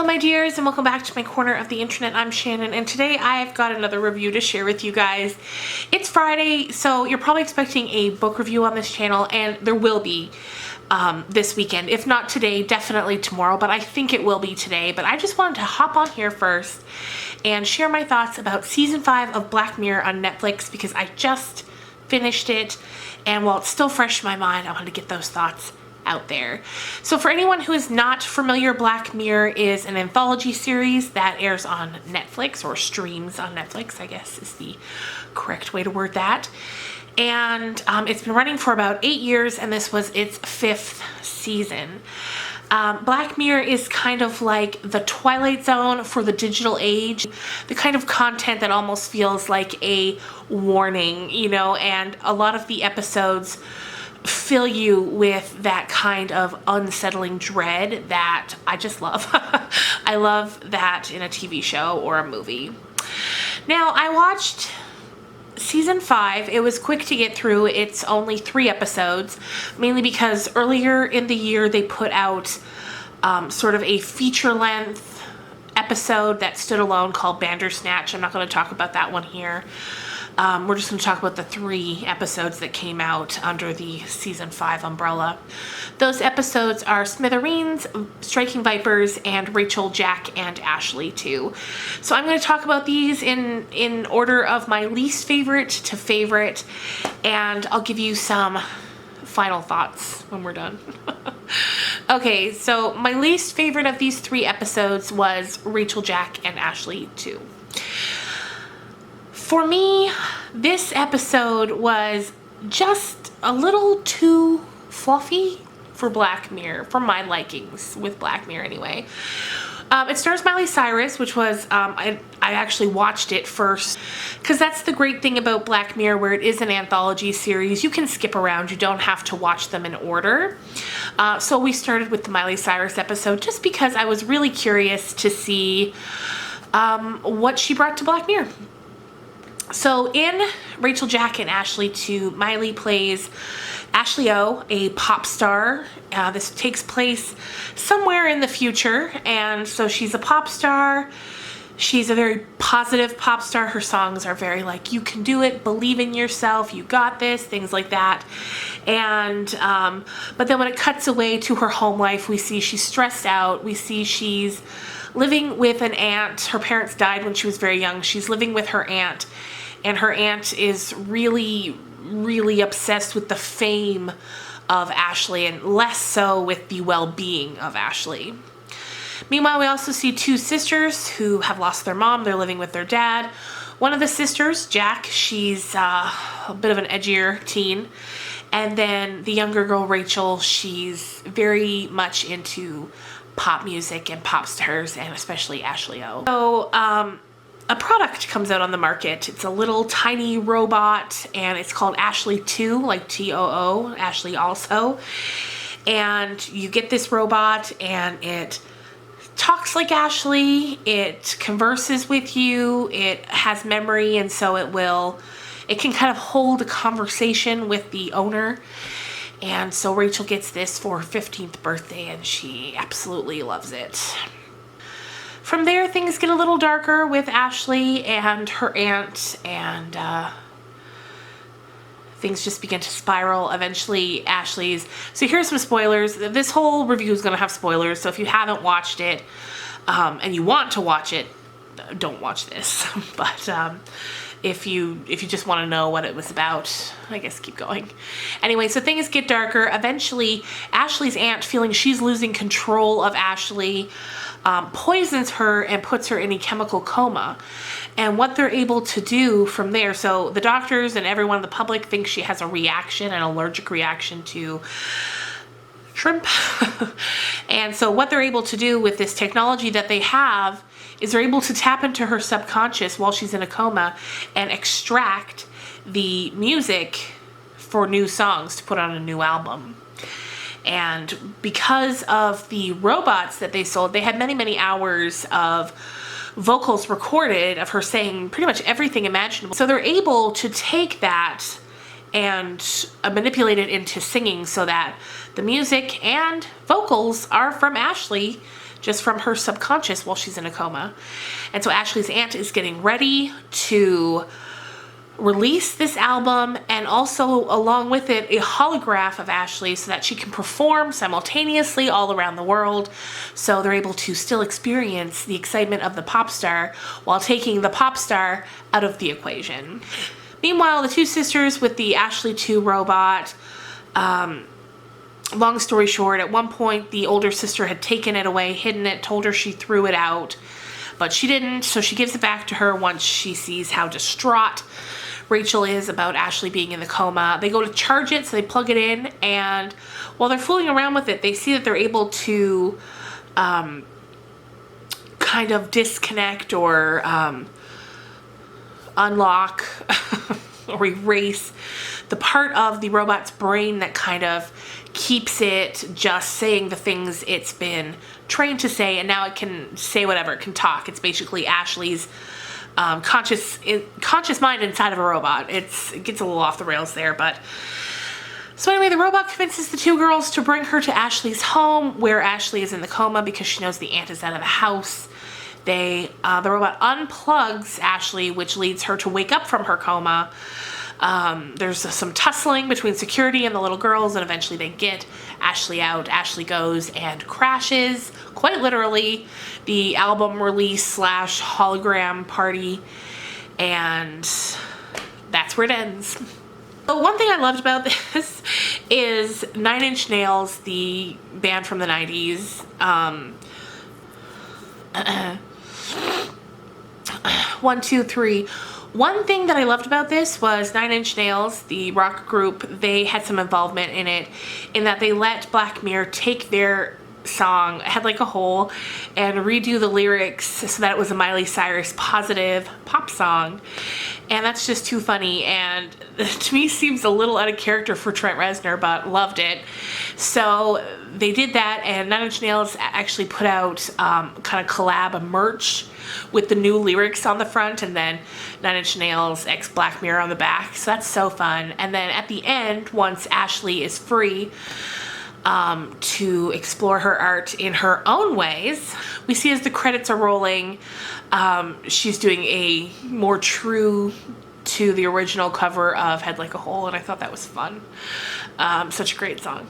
my dears, and welcome back to my corner of the internet. I'm Shannon, and today I've got another review to share with you guys. It's Friday, so you're probably expecting a book review on this channel, and there will be this weekend. If not today, definitely tomorrow, but I think it will be today. But I just wanted to hop on here first and share my thoughts about season 5 of Black Mirror on Netflix, because I just finished it, and while it's still fresh in my mind, I wanted to get those thoughts out there. So for anyone who is not familiar, Black Mirror is an anthology series that airs on Netflix, or streams on Netflix, I guess is the correct way to word that. And it's been running for about 8 years, and this was its 5th season. Black Mirror is kind of like the Twilight Zone for the digital age, the kind of content that almost feels like a warning, you know, and a lot of the episodes fill you with that kind of unsettling dread that I just love. I love that in a TV show or a movie. Now, I watched season 5. It was quick to get through. It's only 3 episodes, mainly because earlier in the year they put out sort of a feature-length episode that stood alone called Bandersnatch. I'm not going to talk about that one here. We're just going to talk about the 3 episodes that came out under the season 5 umbrella. Those episodes are Smithereens, Striking Vipers, and Rachel, Jack, and Ashley too. So I'm going to talk about these in order of my least favorite to favorite, and I'll give you some final thoughts when we're done. Okay, so my least favorite of these 3 episodes was Rachel, Jack, and Ashley too. For me, this episode was just a little too fluffy for Black Mirror, for my likings with Black Mirror anyway. It stars Miley Cyrus, which was, I actually watched it first, because that's the great thing about Black Mirror, where it is an anthology series. You can skip around, you don't have to watch them in order. So we started with the Miley Cyrus episode, just because I was really curious to see what she brought to Black Mirror. So in Rachel, Jack, and Ashley 2, Miley plays Ashley O, a pop star. This takes place somewhere in the future, and so she's a pop star. She's a very positive pop star. Her songs are very like, you can do it, believe in yourself, you got this, things like that. And but then when it cuts away to her home life, we see she's stressed out. We see she's living with an aunt. Her parents died when she was very young. She's living with her aunt, and her aunt is really obsessed with the fame of Ashley and less so with the well-being of Ashley. Meanwhile, we also see 2 sisters who have lost their mom. They're living with their dad. One of the sisters, Jack, she's a bit of an edgier teen. And then the younger girl, Rachel, she's very much into pop music and pop stars, and especially Ashley O. So, a product comes out on the market. It's a little tiny robot, and it's called Ashley 2, like T-O-O, Ashley also. And you get this robot, and it talks like Ashley, it converses with you, it has memory, and so it can kind of hold a conversation with the owner. And so Rachel gets this for her 15th birthday, and she absolutely loves it. From there, things get a little darker with Ashley and her aunt, and things just begin to spiral. Eventually, so here's some spoilers. This whole review is going to have spoilers, so if you haven't watched it and you want to watch it, don't watch this. But if you just want to know what it was about, I guess keep going. Anyway, so things get darker. Eventually, Ashley's aunt, feeling she's losing control of Ashley, poisons her and puts her in a chemical coma. And what they're able to do from there, so the doctors and everyone in the public thinks she has a reaction, an allergic reaction to shrimp. And so what they're able to do with this technology that they have is they're able to tap into her subconscious while she's in a coma and extract the music for new songs to put on a new album. And because of the robots that they sold, they had many hours of vocals recorded of her saying pretty much everything imaginable. So they're able to take that and manipulate it into singing so that the music and vocals are from Ashley, just from her subconscious while she's in a coma. And so Ashley's aunt is getting ready to release this album, and also along with it a holograph of Ashley so that she can perform simultaneously all around the world, so they're able to still experience the excitement of the pop star while taking the pop star out of the equation. Meanwhile, the two sisters with the Ashley 2 robot, long story short, at one point the older sister had taken it away, hidden it, told her she threw it out, but she didn't, so she gives it back to her once she sees how distraught Rachel is about Ashley being in the coma. They go to charge it, so they plug it in, and while they're fooling around with it, they see that they're able to kind of disconnect or unlock or erase the part of the robot's brain that kind of keeps it just saying the things it's been trained to say, and now it can say whatever, it can talk. It's basically Ashley's conscious mind inside of a robot. It gets a little off the rails there, but so anyway, the robot convinces the two girls to bring her to Ashley's home, where Ashley is in the coma because she knows the aunt is out of the house. The robot unplugs Ashley, which leads her to wake up from her coma. There's some tussling between security and the little girls, and eventually they get Ashley out. Ashley goes and crashes, quite literally, the album release / hologram party, and that's where it ends. But one thing I loved about this is Nine Inch Nails, the band from the 90s. 1, 2, 3. One thing that I loved about this was Nine Inch Nails, the rock group, they had some involvement in it, in that they let Black Mirror take their song, Head Like a Hole, and redo the lyrics so that it was a Miley Cyrus positive pop song. And that's just too funny, and to me seems a little out of character for Trent Reznor, but loved it. So they did that, and Nine Inch Nails actually put out kind of collab merch with the new lyrics on the front, and then Nine Inch Nails x Black Mirror on the back. So that's so fun. And then at the end, once Ashley is free to explore her art in her own ways, we see as the credits are rolling, she's doing a more true to the original cover of Head Like a Hole, and I thought that was fun. Such a great song.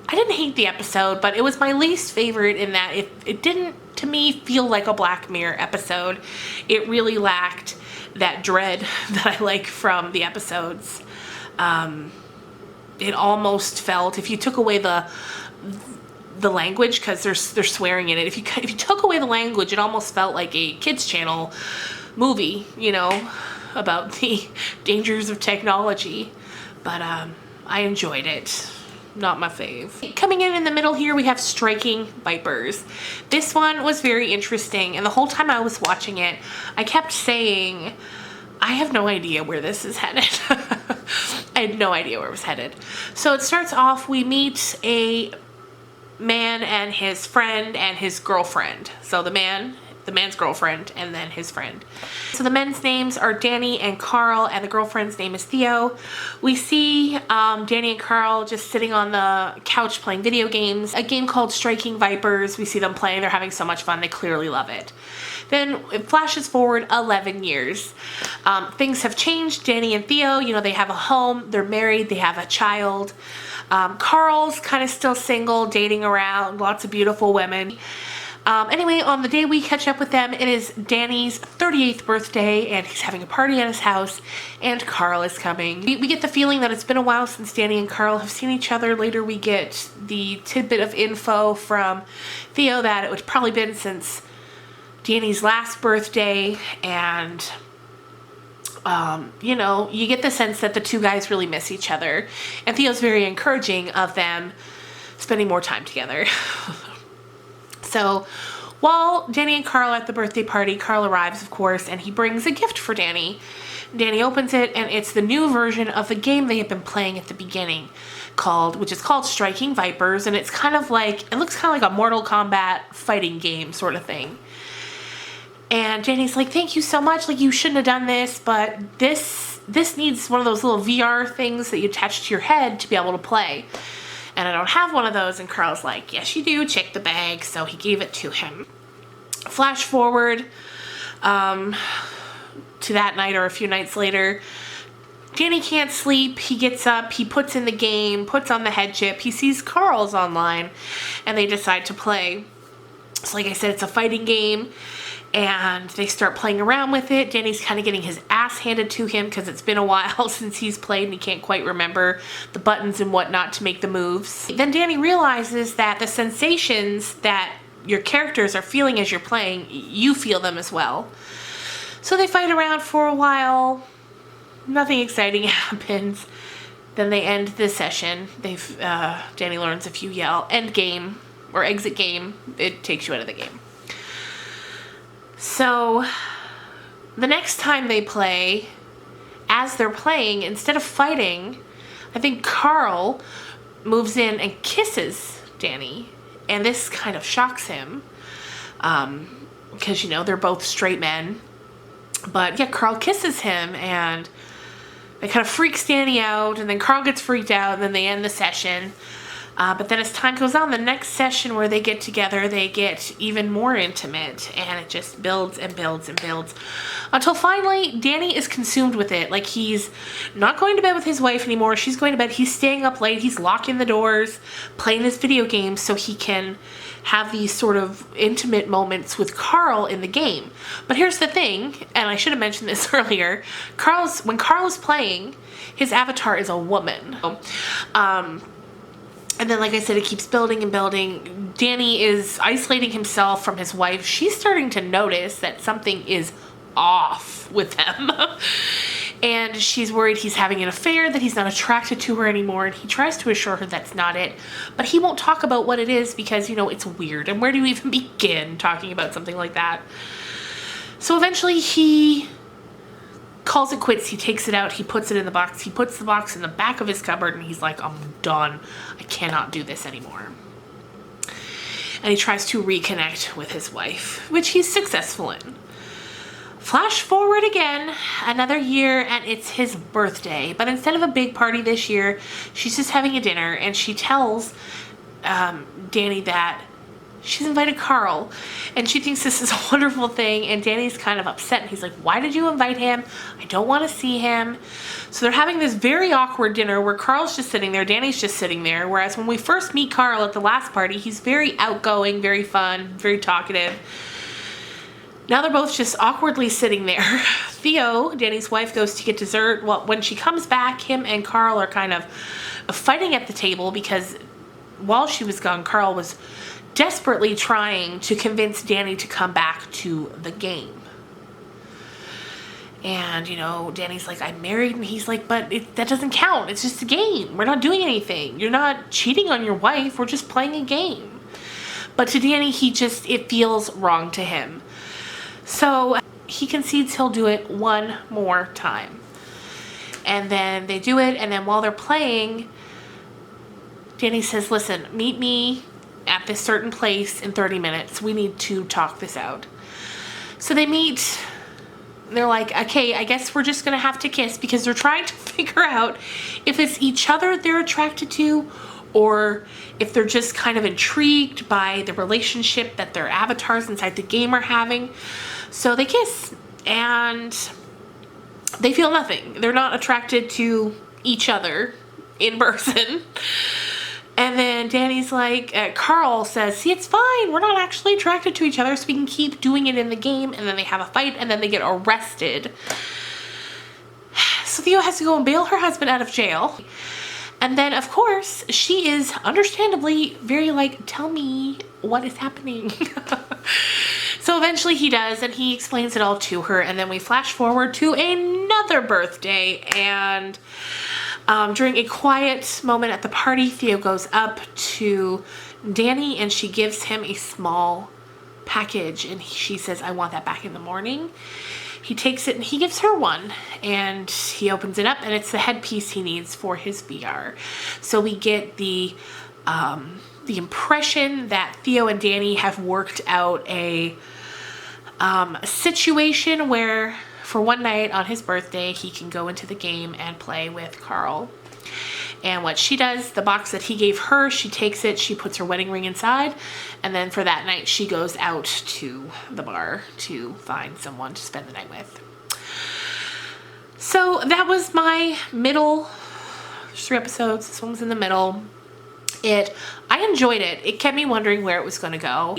I didn't hate the episode, but it was my least favorite in that it didn't, to me, feel like a Black Mirror episode. It really lacked that dread that I like from the episodes. It almost felt, if you took away the language, because they're swearing in it, if you took away the language, it almost felt like a kids channel movie, you know, about the dangers of technology. But I enjoyed it. Not my fave. Coming in the middle here, we have Striking Vipers. This one was very interesting, and the whole time I was watching it, I kept saying, I have no idea where this is headed. I had no idea where it was headed. So it starts off, we meet a man and his friend and his girlfriend. So the man's girlfriend, and then his friend. So the men's names are Danny and Carl, and the girlfriend's name is Theo. We see Danny and Carl just sitting on the couch playing video games, a game called Striking Vipers. We see them playing, they're having so much fun, they clearly love it. Then it flashes forward 11 years. Things have changed. Danny and Theo, you know, they have a home, they're married, they have a child. Carl's kind of still single, dating around, lots of beautiful women. Anyway, on the day we catch up with them, it is Danny's 38th birthday, and he's having a party at his house, and Carl is coming. We get the feeling that it's been a while since Danny and Carl have seen each other. Later we get the tidbit of info from Theo that it would probably been since Danny's last birthday, and you know, you get the sense that the two guys really miss each other, and Theo's very encouraging of them spending more time together. So while Danny and Carl are at the birthday party, Carl arrives, of course, and he brings a gift for Danny. Danny opens it, and it's the new version of the game they had been playing at the beginning, which is called Striking Vipers, and it's kind of like, it looks kind of like a Mortal Kombat fighting game sort of thing. And Danny's like, thank you so much, like, you shouldn't have done this, but this needs one of those little VR things that you attach to your head to be able to play. and I don't have one of those. And Carl's like, yes, you do. Check the bag. So he gave it to him. Flash forward to that night or a few nights later. Danny can't sleep. He gets up, he puts in the game, puts on the head chip. He sees Carl's online, and they decide to play. So like I said, it's a fighting game, and they start playing around with it. Danny's kind of getting his ass handed to him because it's been a while since he's played and he can't quite remember the buttons and whatnot to make the moves. Then Danny realizes that the sensations that your characters are feeling as you're playing, you feel them as well. So they fight around for a while. Nothing exciting happens. Then they end the session. Danny learns if you yell end game or exit game, it takes you out of the game. So the next time they play, as they're playing, instead of fighting, I think Carl moves in and kisses Danny. And this kind of shocks him. Because, you know, they're both straight men. But yeah, Carl kisses him and it kind of freaks Danny out, and then Carl gets freaked out, and then they end the session. But then as time goes on, the next session where they get together, they get even more intimate, and it just builds and builds and builds until finally Danny is consumed with it. Like, he's not going to bed with his wife anymore. She's going to bed. He's staying up late. He's locking the doors, playing his video games so he can have these sort of intimate moments with Carl in the game. But here's the thing, and I should have mentioned this earlier, when Carl is playing, his avatar is a woman. And then, like I said, it keeps building and building. Danny is isolating himself from his wife. She's starting to notice that something is off with them. And she's worried he's having an affair, that he's not attracted to her anymore, and he tries to assure her that's not it. But he won't talk about what it is because, you know, it's weird. And where do you even begin talking about something like that? So eventually he calls it quits. He takes it out. He puts it in the box. He puts the box in the back of his cupboard, and he's like, I'm done. I cannot do this anymore. And he tries to reconnect with his wife, which he's successful in. Flash forward again, another year, and it's his birthday. But instead of a big party this year, she's just having a dinner, and she tells Danny that she's invited Carl, and she thinks this is a wonderful thing, and Danny's kind of upset, and he's like, why did you invite him? I don't want to see him. So they're having this very awkward dinner where Carl's just sitting there, Danny's just sitting there, whereas when we first meet Carl at the last party, he's very outgoing, very fun, very talkative. Now they're both just awkwardly sitting there. Theo, Danny's wife, goes to get dessert. Well, when she comes back, him and Carl are kind of fighting at the table because while she was gone, Carl was desperately trying to convince Danny to come back to the game. And, you know, Danny's like, I'm married, and he's like, but that doesn't count. It's just a game. We're not doing anything. You're not cheating on your wife. We're just playing a game. But to Danny, it feels wrong to him. So he concedes he'll do it one more time. And then they do it, and then while they're playing, Danny says, listen, meet me at this certain place in 30 minutes. We need to talk this out. So they meet. They're like, okay, I guess we're just going to have to kiss, because they're trying to figure out if it's each other they're attracted to or if they're just kind of intrigued by the relationship that their avatars inside the game are having. So they kiss, and they feel nothing. They're not attracted to each other in person. And then Danny's like, Carl says, see, it's fine. We're not actually attracted to each other, so we can keep doing it in the game. And then they have a fight, and then they get arrested. So Theo has to go and bail her husband out of jail. And then, of course, she is understandably very like, tell me what is happening. So eventually he does, and he explains it all to her. And then we flash forward to another birthday, and during a quiet moment at the party, Theo goes up to Danny, and she gives him a small package, and she says, I want that back in the morning. He takes it, and he gives her one, and he opens it up, and it's the headpiece he needs for his VR. So we get the impression that Theo and Danny have worked out a situation where for one night on his birthday, he can go into the game and play with Carl. And what she does, the box that he gave her, she takes it, she puts her wedding ring inside, and then for that night she goes out to the bar to find someone to spend the night with. So that was my middle. There's 3 episodes. This one was in the middle. I enjoyed it. It kept me wondering where it was going to go.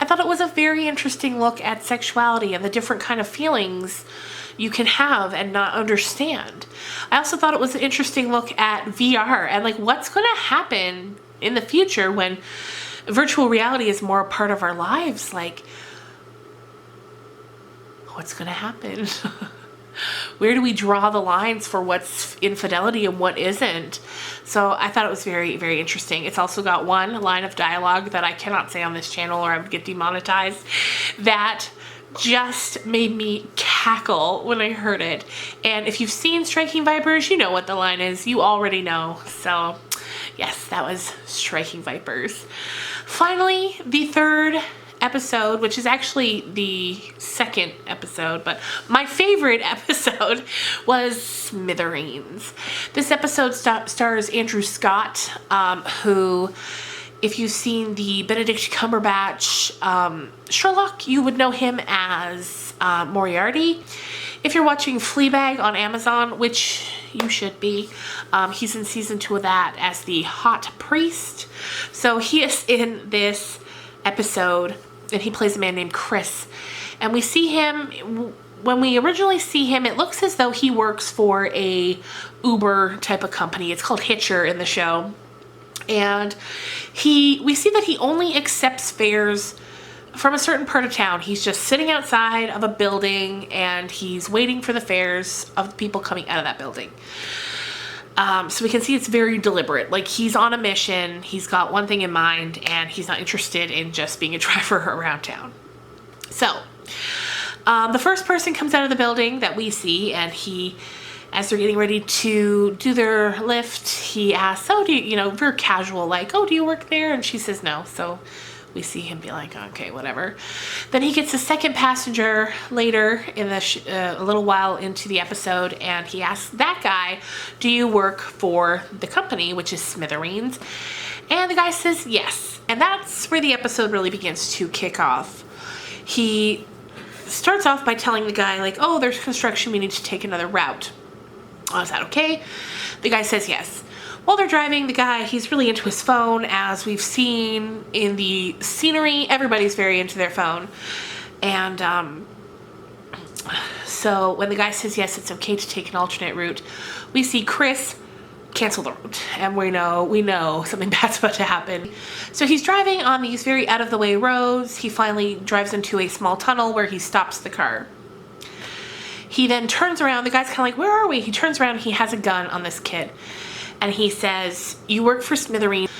I thought it was a very interesting look at sexuality and the different kind of feelings you can have and not understand. I also thought it was an interesting look at VR and like what's going to happen in the future when virtual reality is more a part of our lives. Like, what's going to happen? Where do we draw the lines for what's infidelity and what isn't? So I thought it was very, very interesting. It's also got one line of dialogue that I cannot say on this channel or I would get demonetized that just made me cackle when I heard it. And if you've seen Striking Vipers, you know what the line is. You already know. So yes, that was Striking Vipers. Finally, the 3rd episode, which is actually the 2nd episode, but my favorite episode was Smithereens. This episode stars Andrew Scott, who, if you've seen the Benedict Cumberbatch Sherlock, you would know him as Moriarty. If you're watching Fleabag on Amazon, which you should be, he's in season 2 of that as the hot priest. So he is in this episode and he plays a man named Chris. And we see him, when we originally see him, it looks as though he works for a Uber type of company. It's called Hitcher in the show. And we see that he only accepts fares from a certain part of town. He's just sitting outside of a building and he's waiting for the fares of the people coming out of that building. So we can see it's very deliberate. Like, he's on a mission, he's got one thing in mind, and he's not interested in just being a driver around town. So, the first person comes out of the building that we see, and as they're getting ready to do their lift, he asks, oh, very casual, like, oh, do you work there? And she says no. So we see him be like, okay, whatever. Then he gets a second passenger later in a little while into the episode, and he asks that guy, do you work for the company, which is Smithereens? And the guy says yes. And that's where the episode really begins to kick off. He starts off by telling the guy, like, oh, there's construction, we need to take another route. Oh, is that okay? The guy says yes. While they're driving, the guy, he's really into his phone. As we've seen in the scenery, everybody's very into their phone. And so when the guy says yes, it's okay to take an alternate route, we see Chris cancel the route. And we know something bad's about to happen. So he's driving on these very out-of-the-way roads. He finally drives into a small tunnel where he stops the car. He then turns around. The guy's kind of like, where are we? He turns around. He has a gun on this kid. And he says, you work for Smithereens.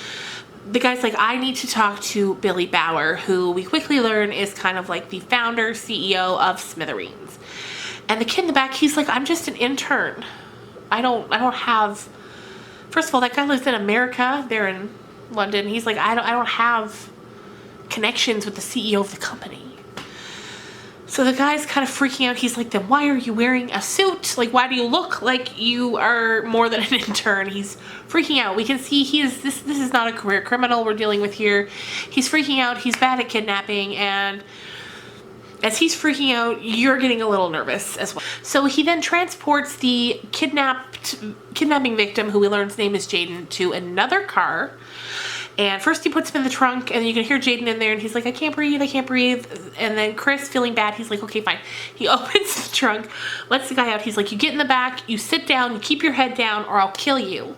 The guy's like, I need to talk to Billy Bauer, who we quickly learn is kind of like the founder, CEO of Smithereens. And the kid in the back, he's like, I'm just an intern. I don't have, first of all, that guy lives in America. They're in London. He's like, I don't have connections with the CEO of the company. So the guy's kind of freaking out. He's like, then why are you wearing a suit? Like, why do you look like you are more than an intern? He's freaking out. We can see this is not a career criminal we're dealing with here. He's freaking out. He's bad at kidnapping. And as he's freaking out, you're getting a little nervous as well. So he then transports the kidnapping victim, who we learn his name is Jaden, to another car. And first he puts him in the trunk, and you can hear Jaden in there, and he's like, I can't breathe. And then Chris, feeling bad, he's like, okay, fine. He opens the trunk, lets the guy out. He's like, you get in the back, you sit down, you keep your head down, or I'll kill you.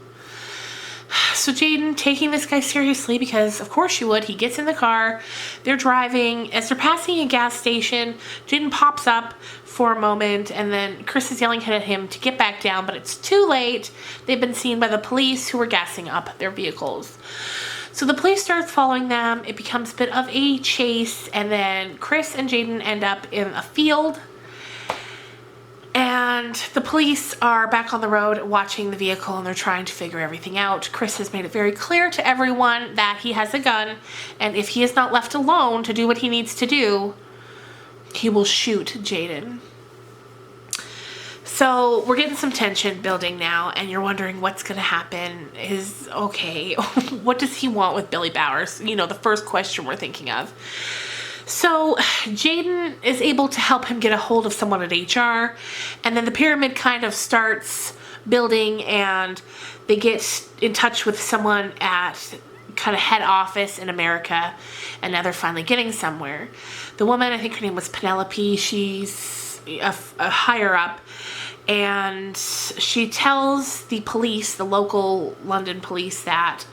So Jaden, taking this guy seriously, because of course you would, he gets in the car, they're driving. As they're passing a gas station, Jaden pops up for a moment, and then Chris is yelling at him to get back down, but it's too late. They've been seen by the police, who are gassing up their vehicles. So the police starts following them. It becomes a bit of a chase, and then Chris and Jaden end up in a field. And the police are back on the road watching the vehicle, and they're trying to figure everything out. Chris has made it very clear to everyone that he has a gun, and if he is not left alone to do what he needs to do, he will shoot Jaden. So we're getting some tension building now, and you're wondering what's going to happen. What does he want with Billy Bowers? You know, the first question we're thinking of. So Jaden is able to help him get a hold of someone at HR, and then the pyramid kind of starts building, and they get in touch with someone at kind of head office in America, and now they're finally getting somewhere. The woman, I think her name was Penelope, she's a higher up, and she tells the police, the local London police, that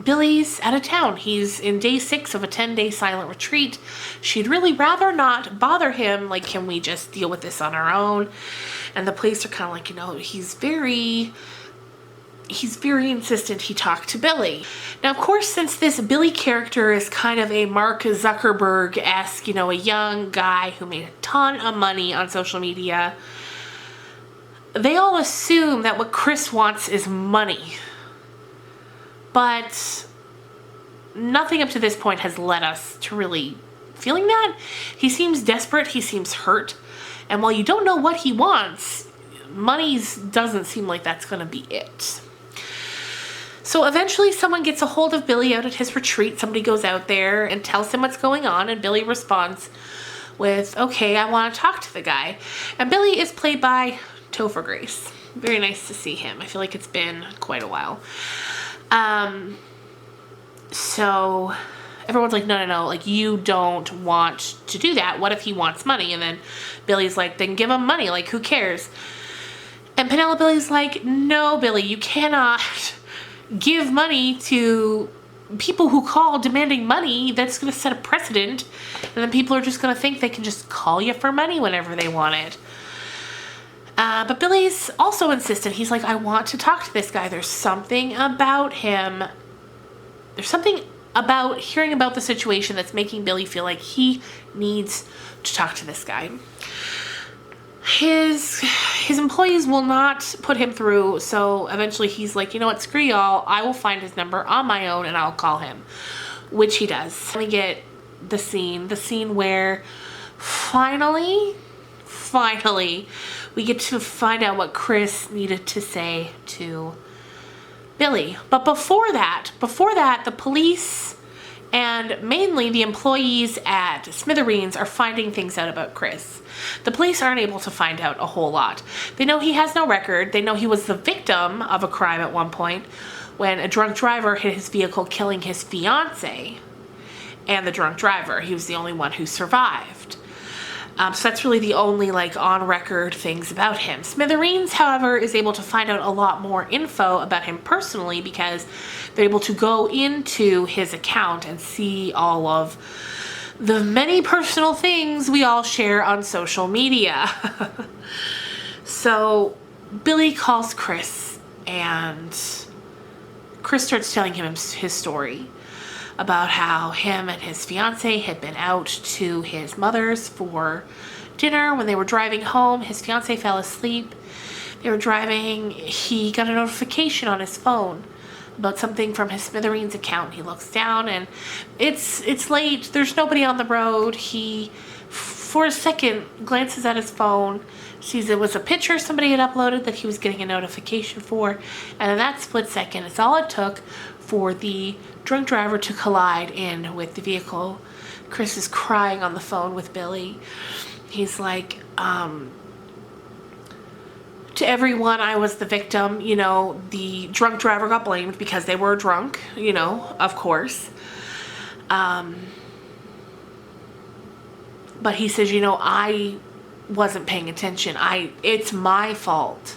Billy's out of town. He's in day 6 of a 10-day silent retreat. She'd really rather not bother him. Like, can we just deal with this on our own? And the police are kind of like, you know, he's very insistent he talk to Billy. Now, of course, since this Billy character is kind of a Mark Zuckerberg-esque, you know, a young guy who made a ton of money on social media, they all assume that what Chris wants is money. But nothing up to this point has led us to really feeling that. He seems desperate, he seems hurt, and while you don't know what he wants, money doesn't seem like that's going to be it. So eventually someone gets a hold of Billy out at his retreat. Somebody goes out there and tells him what's going on, and Billy responds with, okay, I want to talk to the guy. And Billy is played by Topher Grace. Very nice to see him. I feel like it's been quite a while. So everyone's like, no, like, you don't want to do that. What if he wants money? And then Billy's like, then give him money. Like, who cares? And Penelope's like, no, Billy, you cannot give money to people who call demanding money. That's going to set a precedent. And then people are just going to think they can just call you for money whenever they want it. But Billy's also insistent. He's like, I want to talk to this guy. There's something about him. There's something about hearing about the situation that's making Billy feel like he needs to talk to this guy. His employees will not put him through, so eventually he's like, you know what, screw y'all. I will find his number on my own and I'll call him, which he does. We get the scene where finally, we get to find out what Chris needed to say to Billy. But before that, the police and mainly the employees at Smithereens are finding things out about Chris. The police aren't able to find out a whole lot. They know he has no record. They know he was the victim of a crime at one point when a drunk driver hit his vehicle, killing his fiance and the drunk driver. He was the only one who survived. So that's really the only, like, on-record things about him. Smithereens, however, is able to find out a lot more info about him personally because they're able to go into his account and see all of the many personal things we all share on social media. So Billy calls Chris, and Chris starts telling him his story about how him and his fiance had been out to his mother's for dinner. When they were driving home, his fiance fell asleep. They were driving, he got a notification on his phone about something from his Smithereens account. He looks down and it's late, there's nobody on the road. He, for a second, glances at his phone, sees it was a picture somebody had uploaded that he was getting a notification for, and in that split second, it's all it took for the drunk driver to collide in with the vehicle. Chris is crying on the phone with Billy. He's like, to everyone, I was the victim. You know, the drunk driver got blamed because they were drunk, you know, of course. But he says, you know, I wasn't paying attention. It's my fault.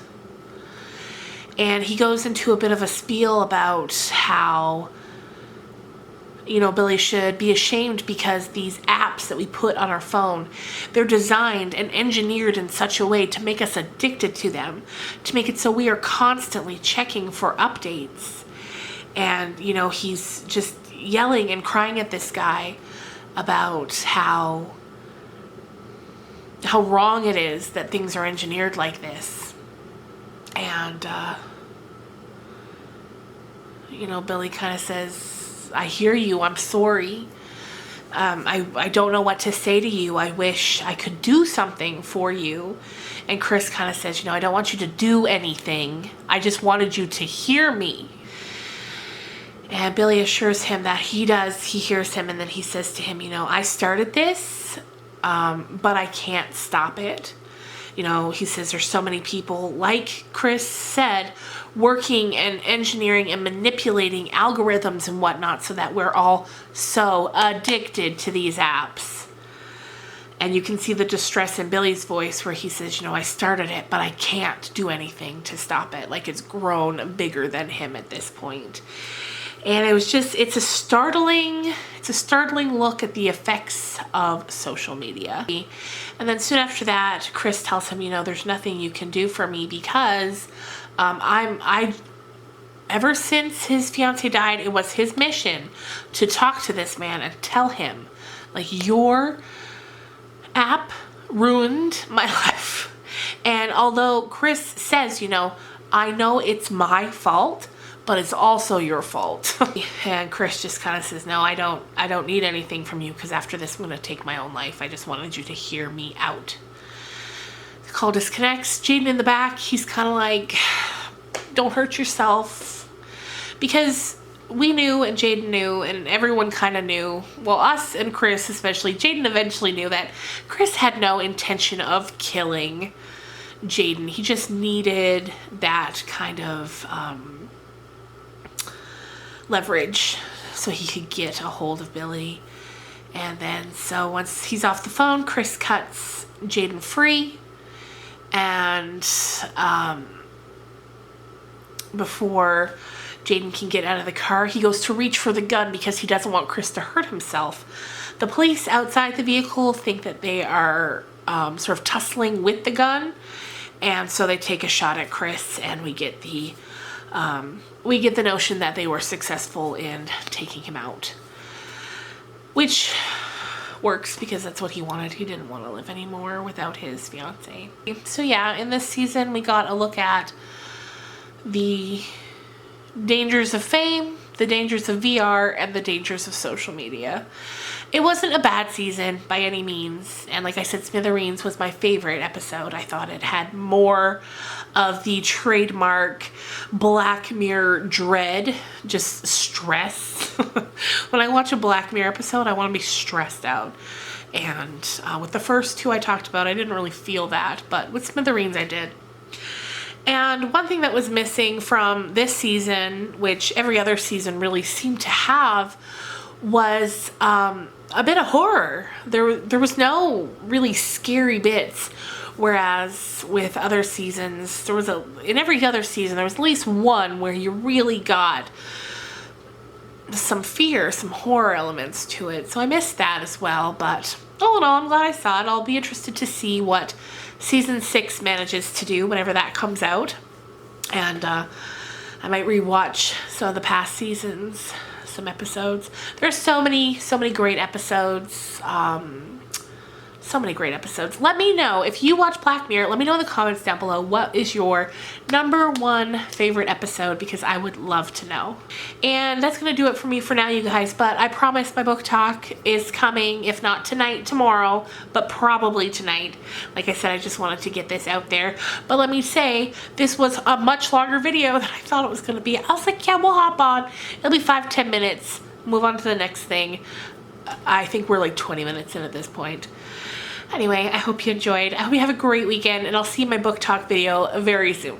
And he goes into a bit of a spiel about how, you know, Billy should be ashamed because these apps that we put on our phone, they're designed and engineered in such a way to make us addicted to them, to make it so we are constantly checking for updates. And, you know, he's just yelling and crying at this guy about how wrong it is that things are engineered like this. And, you know, Billy kind of says, I hear you, I'm sorry. I don't know what to say to you. I wish I could do something for you. And Chris kind of says, I don't want you to do anything. I just wanted you to hear me. And Billy assures him that he does. He hears him, and then he says to him, I started this, but I can't stop it. He says there's so many people, like Chris said, working and engineering and manipulating algorithms and whatnot so that we're all so addicted to these apps. And you can see the distress in Billy's voice where he says, I started it, but I can't do anything to stop it. Like, it's grown bigger than him at this point. And it's a startling look at the effects of social media. And then soon after that, Chris tells him, there's nothing you can do for me because ever since his fiance died, it was his mission to talk to this man and tell him, like, your app ruined my life. And although Chris says, I know it's my fault, but it's also your fault. And Chris just kind of says, no, I don't need anything from you, because after this, I'm going to take my own life. I just wanted you to hear me out. The call disconnects. Jaden in the back, he's kind of like, don't hurt yourself. Because we knew, and Jaden knew, and everyone kind of knew, well, us and Chris especially, Jaden eventually knew that Chris had no intention of killing Jaden. He just needed that kind of leverage so he could get a hold of Billy. And then so once he's off the phone, Chris cuts Jaden free, and before Jaden can get out of the car, he goes to reach for the gun because he doesn't want Chris to hurt himself. The police outside the vehicle think that they are sort of tussling with the gun, and so they take a shot at Chris, and we get the notion that they were successful in taking him out, which works because that's what he wanted. He didn't want to live anymore without his fiance. So yeah, in this season we got a look at the dangers of fame, the dangers of VR, and the dangers of social media. It wasn't a bad season by any means, and like I said, Smithereens was my favorite episode. I thought it had more of the trademark Black Mirror dread, just stress. When I watch a Black Mirror episode, I want to be stressed out. And with the first two I talked about, I didn't really feel that, but with Smithereens I did. And one thing that was missing from this season, which every other season really seemed to have, was a bit of horror. There was no really scary bits, whereas with other seasons, in every other season, there was at least one where you really got some fear, some horror elements to it. So I missed that as well, but all in all, I'm glad I saw it. I'll be interested to see what season 6 manages to do whenever that comes out. And I might rewatch some of the past seasons, some episodes. There's so many great episodes. So many great episodes. Let me know if you watch Black Mirror. Let me know in the comments down below what is your #1 favorite episode, because I would love to know. And that's going to do it for me for now, you guys. But I promise my book talk is coming, if not tonight, tomorrow, but probably tonight. Like I said, I just wanted to get this out there. But let me say, this was a much longer video than I thought it was going to be. I was like, yeah, we'll hop on. It'll be 5-10 minutes. Move on to the next thing. I think we're like 20 minutes in at this point. Anyway, I hope you enjoyed. I hope you have a great weekend, and I'll see you in my book talk video very soon.